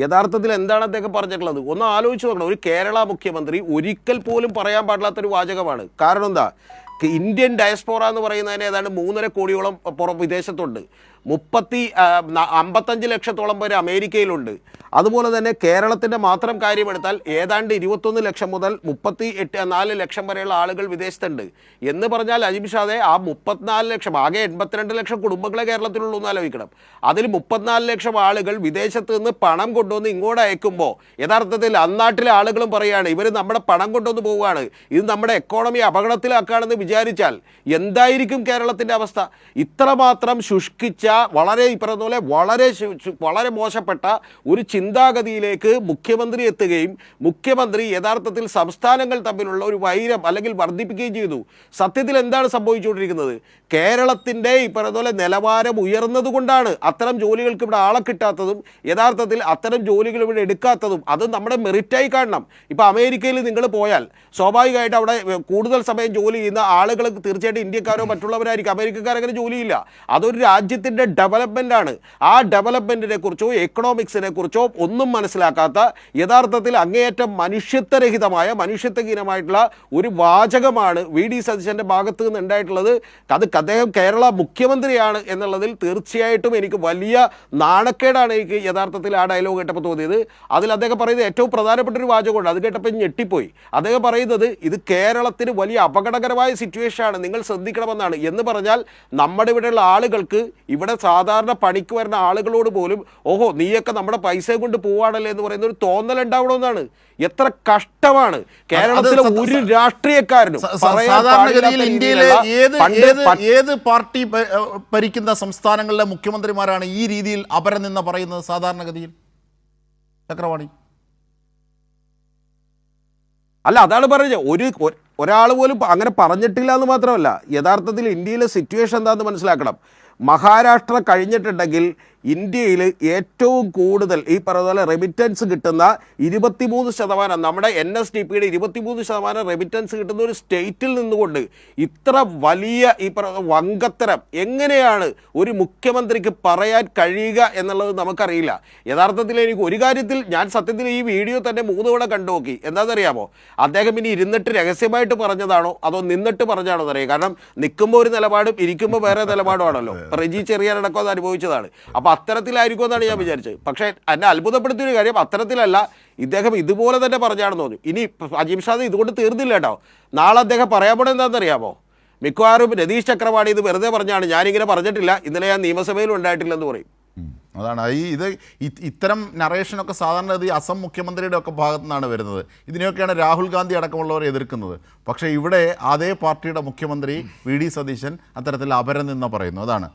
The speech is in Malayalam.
യഥാർത്ഥത്തിൽ എന്താണ് അദ്ദേഹം പറഞ്ഞിട്ടുള്ളത് ഒന്ന് ആലോചിച്ച് നോക്കണം. ഒരു കേരള മുഖ്യമന്ത്രി ഒരിക്കൽ പോലും പറയാൻ പാടില്ലാത്തൊരു വാചകമാണ്. കാരണം എന്താ, ഇന്ത്യൻ ഡയസ്പോറ എന്ന് പറയുന്നതിന് ഏതാണ്ട് 3.5 കോടിയോളം വിദേശത്തുണ്ട്. 55 ലക്ഷത്തോളം പേര് അമേരിക്കയിലുണ്ട്. അതുപോലെ തന്നെ കേരളത്തിൻ്റെ മാത്രം കാര്യമെടുത്താൽ ഏതാണ്ട് 21 ലക്ഷം മുതൽ 34 ലക്ഷം വരെയുള്ള ആളുകൾ വിദേശത്തുണ്ട്. എന്ന് പറഞ്ഞാൽ അജിം ഷാദെ, ആ 34 ലക്ഷം, ആകെ 82 ലക്ഷം കുടുംബങ്ങളെ കേരളത്തിലുള്ളൂ എന്ന് ആലോചിക്കണം. അതിൽ 34 ലക്ഷം ആളുകൾ വിദേശത്ത് നിന്ന് പണം കൊണ്ടുവന്ന് ഇങ്ങോട്ട് അയക്കുമ്പോൾ യഥാർത്ഥത്തിൽ അന്നാട്ടിലെ ആളുകളും പറയുകയാണ് ഇവർ നമ്മുടെ പണം കൊണ്ടുവന്ന് പോവുകയാണ്, ഇത് നമ്മുടെ എക്കോണമി അപകടത്തിലാക്കുകയാണെന്ന് വിചാരിച്ചാൽ എന്തായിരിക്കും കേരളത്തിൻ്റെ അവസ്ഥ? ഇത്രമാത്രം ശുഷ്കിച്ച, വളരെ ഈ പറഞ്ഞ പോലെ വളരെ മോശപ്പെട്ട ഒരു ചിന്താഗതിയിലേക്ക് മുഖ്യമന്ത്രി എത്തുകയും മുഖ്യമന്ത്രി യഥാർത്ഥത്തിൽ സംസ്ഥാനങ്ങൾ തമ്മിലുള്ള ഒരു വൈരം അല്ലെങ്കിൽ വർദ്ധിപ്പിക്കുകയും ചെയ്തു. സത്യത്തിൽ എന്താണ് സംഭവിച്ചുകൊണ്ടിരിക്കുന്നത്? കേരളത്തിൻ്റെ ഈ പറഞ്ഞ പോലെ നിലവാരം ഉയർന്നതുകൊണ്ടാണ് അത്തരം ജോലികൾക്ക് ഇവിടെ ആളെ കിട്ടാത്തതും യഥാർത്ഥത്തിൽ അത്തരം ജോലികൾ ഇവിടെ എടുക്കാത്തതും. അത് നമ്മുടെ മെറിറ്റായി കാണണം. ഇപ്പോൾ അമേരിക്കയിൽ നിങ്ങൾ പോയാൽ സ്വാഭാവികമായിട്ട് അവിടെ കൂടുതൽ സമയം ജോലി ചെയ്യുന്ന ആളുകൾ തീർച്ചയായിട്ടും ഇന്ത്യക്കാരോ മറ്റുള്ളവരായിരിക്കും. അമേരിക്കക്കാരങ്ങനെ ജോലിയില്ല. അതൊരു രാജ്യത്തിൻ്റെ ഡെവലപ്മെൻ്റാണ്. ആ ഡെവലപ്മെൻറ്റിനെ കുറിച്ചോ എക്കണോമിക്സിനെ കുറിച്ചോ ഒന്നും മനസ്സിലാക്കാത്ത യഥാർത്ഥത്തിൽ അങ്ങേയറ്റം മനുഷ്യത്വഹീനമായിട്ടുള്ള ഒരു വാചകമാണ് വി ഡി സതീശൻ്റെ ഭാഗത്ത് നിന്ന് ഉണ്ടായിട്ടുള്ളത്. അത് അദ്ദേഹം കേരള മുഖ്യമന്ത്രിയാണ് എന്നുള്ളതിൽ തീർച്ചയായിട്ടും എനിക്ക് വലിയ നാണക്കേടാണ് എനിക്ക് യഥാർത്ഥത്തിൽ ആ ഡയലോഗ് കേട്ടപ്പോൾ തോന്നിയത്. അതിൽ അദ്ദേഹം പറയുന്നത് ഏറ്റവും പ്രധാനപ്പെട്ട ഒരു വാചകമുണ്ട്, അത് കേട്ടപ്പോൾ ഞെട്ടിപ്പോയി. അദ്ദേഹം പറയുന്നത് ഇത് കേരളത്തിന് വലിയ അപകടകരമായ സിറ്റുവേഷനാണ്, നിങ്ങൾ ശ്രദ്ധിക്കണമെന്നാണ്. എന്ന് പറഞ്ഞാൽ നമ്മുടെ ഇവിടെയുള്ള ആളുകൾക്ക്, ഇവിടെ സാധാരണ പണിക്ക് വരുന്ന ആളുകളോട് പോലും ഓഹോ നീയൊക്കെ നമ്മുടെ പൈസ കൊണ്ട് പോവാണല്ലേ എന്ന് പറയുന്ന ഒരു തോന്നലുണ്ടാവണമെന്നാണ്. എത്ര കഷ്ടമാണ് കേരളത്തിലെ ഒരു രാഷ്ട്രീയക്കാരനും. സാധാരണഗതിയിൽ ഇന്ത്യയിലെ ഏത് പാർട്ടി ഭരിക്കുന്ന സംസ്ഥാനങ്ങളിലെ മുഖ്യമന്ത്രിമാരാണ് ഈ രീതിയിൽ അപരനിന്ന പറയുന്നത്? സാധാരണഗതിയിൽ ചക്രവാണി അല്ല, അതാണ് പറഞ്ഞത്. ഒരാൾ പോലും അങ്ങനെ പറഞ്ഞിട്ടില്ല എന്ന് മാത്രമല്ല, യഥാർത്ഥത്തിൽ ഇന്ത്യയിലെ സിറ്റുവേഷൻ എന്താണെന്ന് മനസ്സിലാക്കണം. മഹാരാഷ്ട്ര കഴിഞ്ഞിട്ടുണ്ടെങ്കിൽ ഇന്ത്യയിൽ ഏറ്റവും കൂടുതൽ ഈ പറഞ്ഞ റെമിറ്റൻസ് കിട്ടുന്ന 23%, നമ്മുടെ NSDPയുടെ 23% റെമിറ്റൻസ് കിട്ടുന്ന ഒരു സ്റ്റേറ്റിൽ നിന്നുകൊണ്ട് ഇത്ര വലിയ ഈ പറഞ്ഞ വങ്കത്തരം എങ്ങനെയാണ് ഒരു മുഖ്യമന്ത്രിക്ക് പറയാൻ കഴിയുക എന്നുള്ളത് നമുക്കറിയില്ല. യഥാർത്ഥത്തിൽ എനിക്ക് ഒരു കാര്യത്തിൽ ഞാൻ സത്യത്തിൽ ഈ വീഡിയോ തന്നെ 3 തവണ കണ്ടു നോക്കി. എന്താണെന്നറിയാമോ? അദ്ദേഹം ഇനി ഇരുന്നിട്ട് രഹസ്യമായിട്ട് പറഞ്ഞതാണോ അതോ നിന്നിട്ട് പറഞ്ഞാണോ എന്നറിയാം. കാരണം നിൽക്കുമ്പോൾ ഒരു നിലപാടും ഇരിക്കുമ്പോൾ വേറെ നിലപാടുമാണല്ലോ. റെജി ചെറിയാനടക്കം അത് അനുഭവിച്ചതാണ്. അപ്പോൾ അത്തരത്തിലായിരിക്കും എന്നാണ് ഞാൻ വിചാരിച്ചത്. പക്ഷേ എന്നെ അത്ഭുതപ്പെടുത്തിയൊരു കാര്യം അത്തരത്തിലല്ല, ഇദ്ദേഹം ഇതുപോലെ തന്നെ പറഞ്ഞാണെന്ന് തോന്നി. ഇനി അജിം ഷാദ് ഇതുകൊണ്ട് തീർന്നില്ല കേട്ടോ. നാളെ അദ്ദേഹം പറയാൻ പോണത് എന്താണെന്നറിയാമോ? മിക്കവാറും രതീഷ് ചക്രവാണി ഇത് വെറുതെ പറഞ്ഞാണ്, ഞാനിങ്ങനെ പറഞ്ഞിട്ടില്ല, ഇന്നലെ ഞാൻ നിയമസഭയിലും ഉണ്ടായിട്ടില്ലെന്ന് പറയും. അതാണ് ഇത്തരം നറേഷനൊക്കെ സാധാരണ അസം മുഖ്യമന്ത്രിയുടെ ഒക്കെ ഭാഗത്തു നിന്നാണ് വരുന്നത്. ഇതിനെയൊക്കെയാണ് രാഹുൽ ഗാന്ധി അടക്കമുള്ളവർ എതിർക്കുന്നത്. പക്ഷേ ഇവിടെ അതേ പാർട്ടിയുടെ മുഖ്യമന്ത്രി വി ഡി സതീശൻ അത്തരത്തിൽ അപരം നിന്ന് പറയുന്നു. അതാണ്